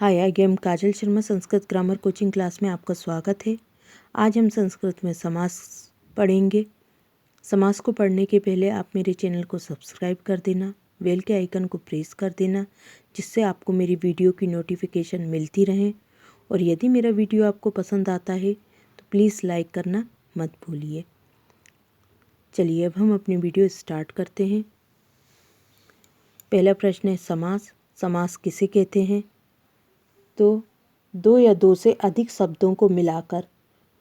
Hi, I am Kajal Sharma. Sanskrit grammar coaching class में आपका स्वागत है। आज हम संस्कृत में समास पढ़ेंगे। समास को पढ़ने के पहले आप मेरे चैनल को सब्सक्राइब कर देना, बेल के आइकन को प्रेस कर देना, जिससे आपको मेरी वीडियो की नोटिफिकेशन मिलती रहे। और यदि मेरा वीडियो आपको पसंद आता है तो प्लीज़ लाइक करना मत भूलिए। चलिए अब हम अपनी वीडियो स्टार्ट करते हैं। पहला प्रश्न है समास। समास किसे कहते हैं? तो दो या दो से अधिक शब्दों को मिलाकर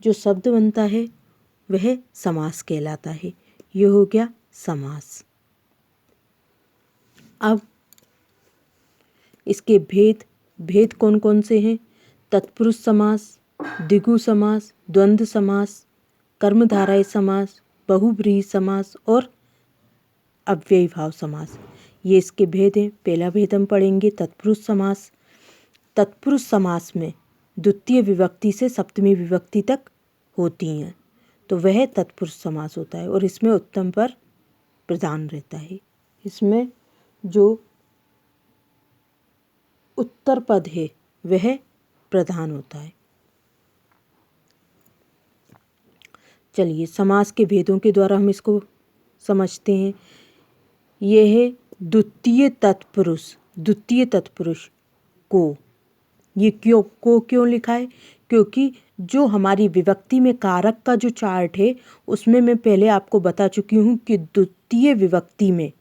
जो शब्द बनता है वह समास कहलाता है। यह हो गया समास। अब इसके भेद कौन कौन से हैं? तत्पुरुष समास, द्विगु समास, द्वंद्व समास, कर्मधारय समास, बहुव्रीहि समास और अव्ययीभाव समास। ये इसके भेद हैं। पहला भेद हम पढ़ेंगे तत्पुरुष समास। तत्पुरुष समास में द्वितीय विभक्ति से सप्तमी विभक्ति तक होती हैं, तो वह तत्पुरुष समास होता है और इसमें उत्तम पर प्रधान रहता है। इसमें जो उत्तर पद है वह प्रधान होता है। चलिए समास के भेदों के द्वारा हम इसको समझते हैं। यह है द्वितीय तत्पुरुष को। ये क्यों लिखा है? क्योंकि जो हमारी विभक्ति में कारक का जो चार्ट है उसमें मैं पहले आपको बता चुकी हूँ कि द्वितीय विभक्ति में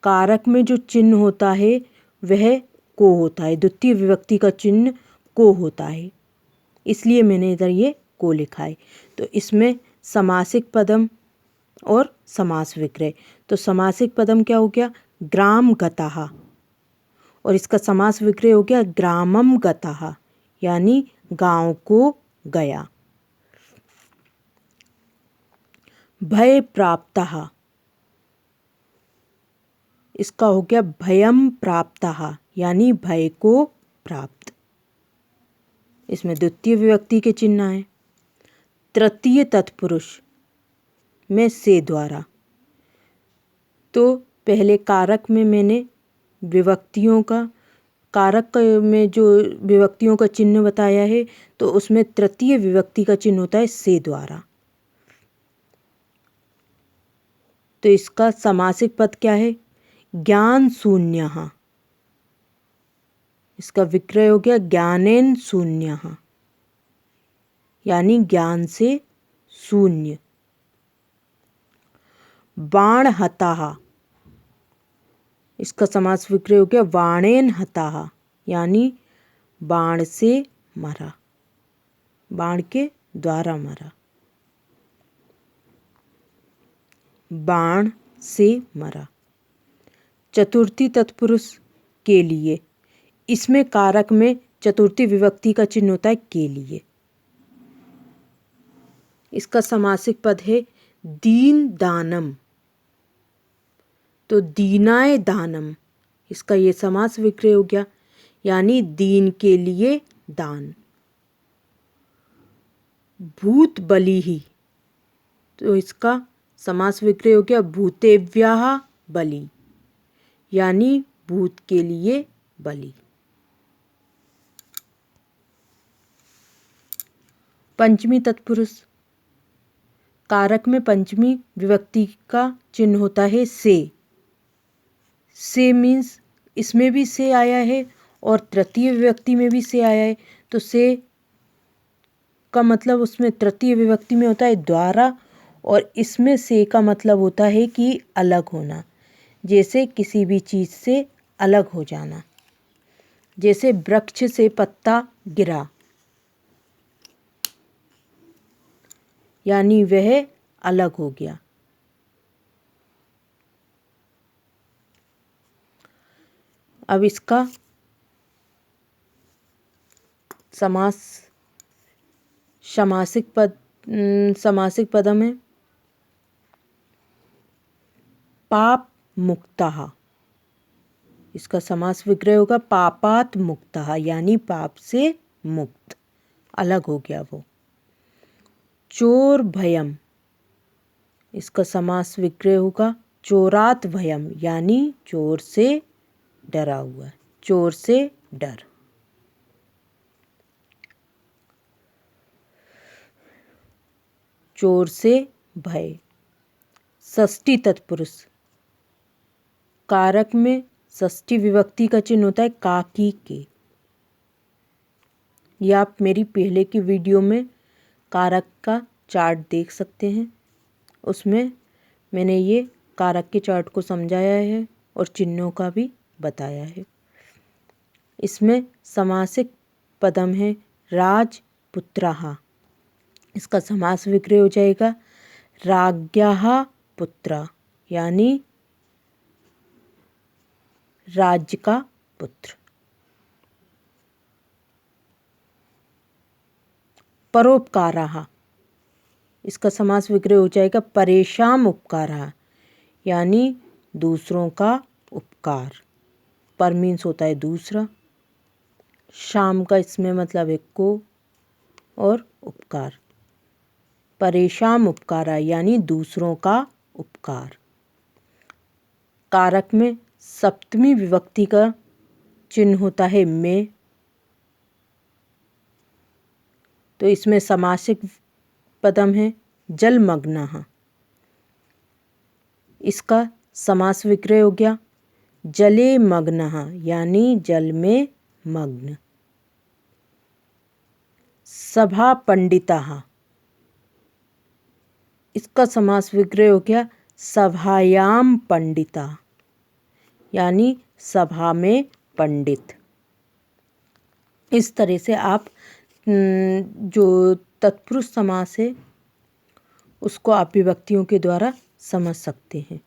कारक में जो चिन्ह होता है वह को होता है। द्वितीय विभक्ति का चिन्ह को होता है, इसलिए मैंने इधर ये को लिखा है। तो इसमें समासिक पदम और समास विग्रह। तो समासिक पदम क्या हो गया? ग्राम गतः, और इसका समास विग्रह हो गया ग्रामम गतः, यानी गांव को गया। भय प्राप्तः, इसका हो गया भयम प्राप्तः, यानी भय को प्राप्त। इसमें द्वितीय विभक्ति के चिन्ह आए। तृतीय तत्पुरुष में से द्वारा, तो पहले कारक में मैंने विभक्तियों का कारक में जो विभक्तियों का चिन्ह बताया है, तो उसमें तृतीय विभक्ति का चिन्ह होता है से द्वारा। तो इसका समासिक पद क्या है? ज्ञान शून्यः, इसका विग्रह हो गया ज्ञानेन शून्यः, यानी ज्ञान से शून्य। बाण हतः, इसका समास विग्रह हो गया बाणेन हतः, यानी बाण से मरा, बाण के द्वारा मरा। बाण से मरा। चतुर्थी तत्पुरुष के लिए, इसमें कारक में चतुर्थी विभक्ति का चिन्ह होता है के लिए। इसका समासिक पद है दीन दानम, तो दीनाय दानम, इसका ये समास विग्रह हो गया, यानी दीन के लिए दान। भूत बलिहि, तो इसका समास विग्रह हो गया भूतेभ्यः बलि, यानी भूत के लिए बलि। पंचमी तत्पुरुष, कारक में पंचमी विभक्ति का चिन्ह होता है से। से मीन्स इसमें भी से आया है और तृतीय विभक्ति में भी से आया है, तो से का मतलब उसमें तृतीय विभक्ति में होता है द्वारा, और इसमें से का मतलब होता है कि अलग होना, जैसे किसी भी चीज़ से अलग हो जाना। जैसे वृक्ष से पत्ता गिरा, यानी वह अलग हो गया। अब इसका समासिक पदम है पाप मुक्तः, इसका समास विग्रह होगा पापात मुक्तः, यानी पाप से मुक्त, अलग हो गया वो। चोर भयम, इसका समास विग्रह होगा चोरात भयम, यानी चोर से डरा हुआ, चोर से डर। चोर से भय। षष्ठी तत्पुरुष। कारक में षष्ठी विभक्ति का चिन्ह होता है काकी के। या आप मेरी पहले की वीडियो में कारक का चार्ट देख सकते हैं, उसमें मैंने ये कारक के चार्ट को समझाया है और चिन्हों का भी बताया है। इसमें समासिक पदम है राजपुत्रः। इसका समास विग्रह हो जाएगा राज्ञः पुत्र, यानी राज्य का पुत्र। परोपकारः। इसका समास विग्रह हो जाएगा परेशान उपकारः, यानी दूसरों का उपकार। पर मीन्स होता है दूसरा, शाम का इसमें मतलब है को, और उपकार परेशान उपकारा यानी दूसरों का उपकार। कारक में सप्तमी विभक्ति का चिन्ह होता है में, तो इसमें समासिक पदम है जलमग्नः। इसका समास विग्रह हो गया जले मग्नः, यानी जल में मग्न। सभा पंडितः। इसका समास विग्रह हो गया सभायाम पंडिता, यानी सभा में पंडित। इस तरह से आप जो तत्पुरुष समास है उसको आप विभक्तियों के द्वारा समझ सकते हैं।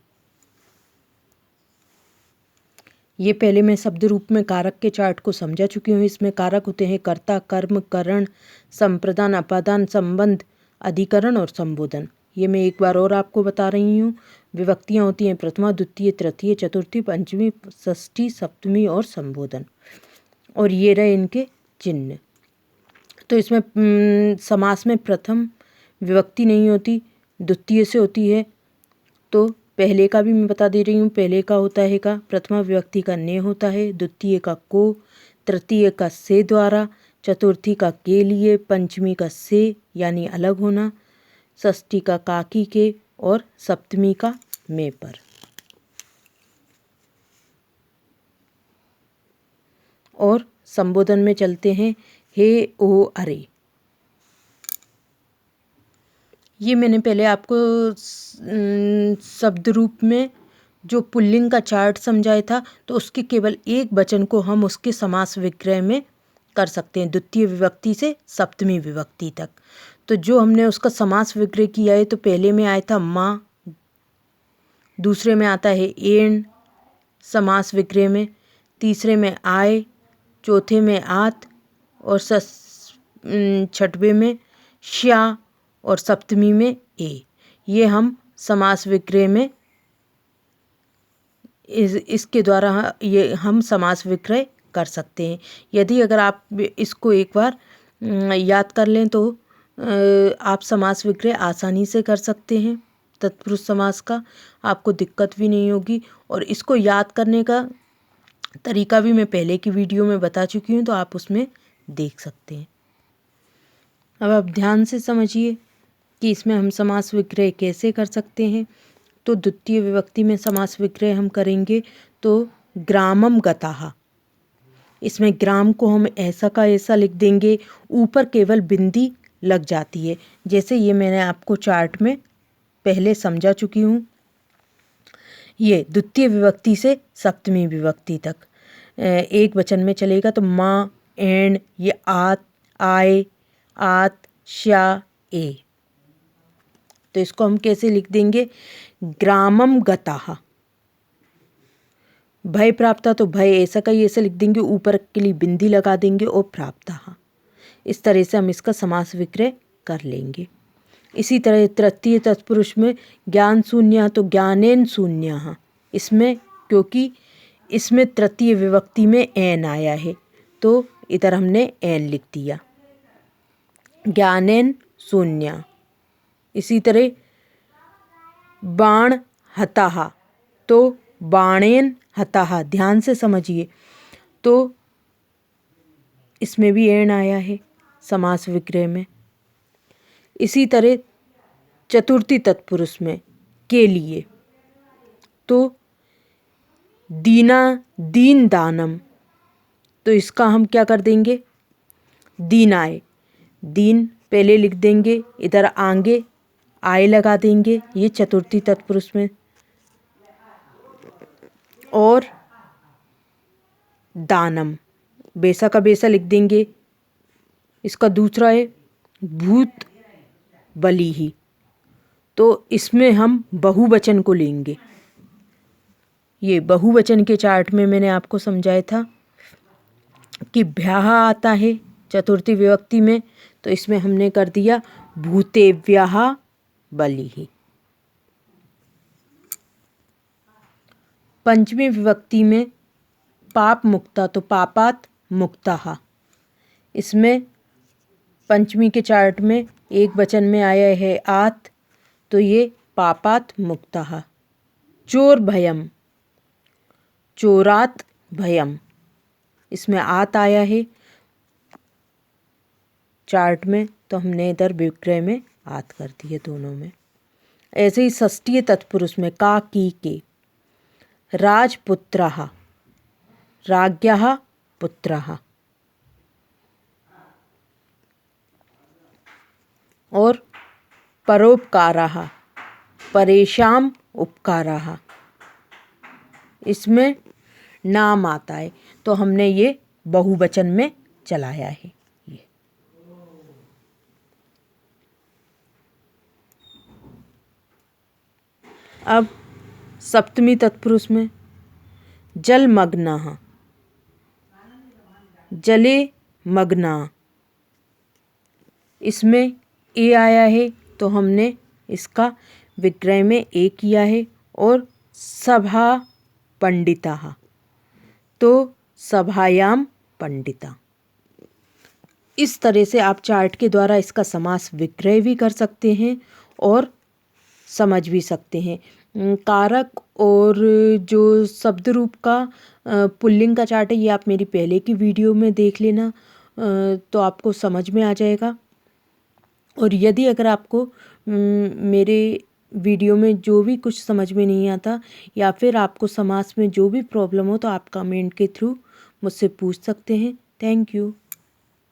ये पहले मैं शब्द रूप में कारक के चार्ट को समझा चुकी हूँ। इसमें कारक होते हैं कर्ता, कर्म, करण, संप्रदान, अपादान, संबंध, अधिकरण और संबोधन। ये मैं एक बार और आपको बता रही हूँ। विभक्तियाँ होती हैं प्रथमा, द्वितीय, तृतीय, चतुर्थी, पंचमी, षष्ठी, सप्तमी और संबोधन। और ये रहे इनके चिन्ह। तो इसमें समास में प्रथम विभक्ति नहीं होती, द्वितीय से होती है। तो पहले का भी मैं बता दे रही हूँ। पहले का होता है का, प्रथमा विभक्ति का ने होता है, द्वितीय का को, तृतीय का से द्वारा, चतुर्थी का के लिए, पंचमी का से यानी अलग होना, षष्ठी का काकी के और सप्तमी का में पर। और संबोधन में चलते हैं हे ओ अरे। ये मैंने पहले आपको शब्द रूप में जो पुल्लिंग का चार्ट समझाया था, तो उसके केवल एक वचन को हम उसके समास विग्रह में कर सकते हैं, द्वितीय विभक्ति से सप्तमी विभक्ति तक। तो जो हमने उसका समास विग्रह किया है, तो पहले में आया था माँ, दूसरे में आता है एण समास विग्रह में, तीसरे में आय, चौथे में आत और छठवें में श्या और सप्तमी में ए। ये हम समास विग्रह में इसके द्वारा ये हम समास विग्रह कर सकते हैं। यदि अगर आप इसको एक बार याद कर लें तो आप समास विग्रह आसानी से कर सकते हैं। तत्पुरुष समास का आपको दिक्कत भी नहीं होगी। और इसको याद करने का तरीका भी मैं पहले की वीडियो में बता चुकी हूँ, तो आप उसमें देख सकते हैं। अब आप ध्यान से समझिए कि इसमें हम समास विग्रह कैसे कर सकते हैं। तो द्वितीय विभक्ति में समास विग्रह हम करेंगे तो ग्रामम गताः। इसमें ग्राम को हम ऐसा का ऐसा लिख देंगे, ऊपर केवल बिंदी लग जाती है, जैसे ये मैंने आपको चार्ट में पहले समझा चुकी हूँ। ये द्वितीय विभक्ति से सप्तमी विभक्ति तक एक वचन में चलेगा। तो माँ, एण, ये आत, आय, आत, श्या, ए। तो इसको हम कैसे लिख देंगे, ग्रामम गताः। भय प्राप्ता, तो भय ऐसा का ही ऐसा लिख देंगे, ऊपर के लिए बिंदी लगा देंगे और प्राप्ता। इस तरह से हम इसका समास विग्रह कर लेंगे। इसी तरह तृतीय तत्पुरुष में ज्ञान शून्य, तो ज्ञानेन शून्यः। इसमें क्योंकि इसमें तृतीय विभक्ति में एन आया है, तो इधर हमने एन लिख दिया, ज्ञानेन शून्य। इसी तरह बाण हताः, तो बाणेन हताः। ध्यान से समझिए। तो इसमें भी एण आया है समास विग्रह में। इसी तरह चतुर्थी तत्पुरुष में के लिए तो दीना दीन दानम, तो इसका हम क्या कर देंगे, दीनाय, दीन पहले लिख देंगे, इधर आगे आय लगा देंगे, ये चतुर्थी तत्पुरुष में। और दानम बेसा का बेसा लिख देंगे। इसका दूसरा है भूत बलि ही, तो इसमें हम बहुवचन को लेंगे। ये बहुवचन के चार्ट में मैंने आपको समझाया था कि भ्याह आता है चतुर्थी विभक्ति में, तो इसमें हमने कर दिया भूतेभ्यः बलिः। पंचमी विभक्ति में पाप मुक्ता, तो पापात मुक्तः, इसमें पंचमी के चार्ट में एक वचन में आया है आत, तो ये पापात मुक्तः। चोर भयम, चोरात भयम, इसमें आत आया है चार्ट में, तो हमने इधर विग्रह में आत कर दी है दोनों में। ऐसे ही षष्ठीय तत्पुरुष में का की के राजपुत्रः, राज्ञः पुत्रः, और परोपकारः, परेशान उपकारः, इसमें नाम आता है, तो हमने ये बहुवचन में चलाया है। ये अब सप्तमी तत्पुरुष में जलमग्नः, जले मग्ना, इसमें ए आया है, तो हमने इसका विग्रह में ए किया है। और सभा पंडितः, तो सभायाम पंडिता। इस तरह से आप चार्ट के द्वारा इसका समास विग्रह भी कर सकते हैं और समझ भी सकते हैं। कारक और जो शब्द रूप का पुल्लिंग का चार्ट है, ये आप मेरी पहले की वीडियो में देख लेना, तो आपको समझ में आ जाएगा। और यदि अगर आपको मेरे वीडियो में जो भी कुछ समझ में नहीं आता या फिर आपको समास में जो भी प्रॉब्लम हो, तो आप कमेंट के थ्रू मुझसे पूछ सकते हैं। Thank you.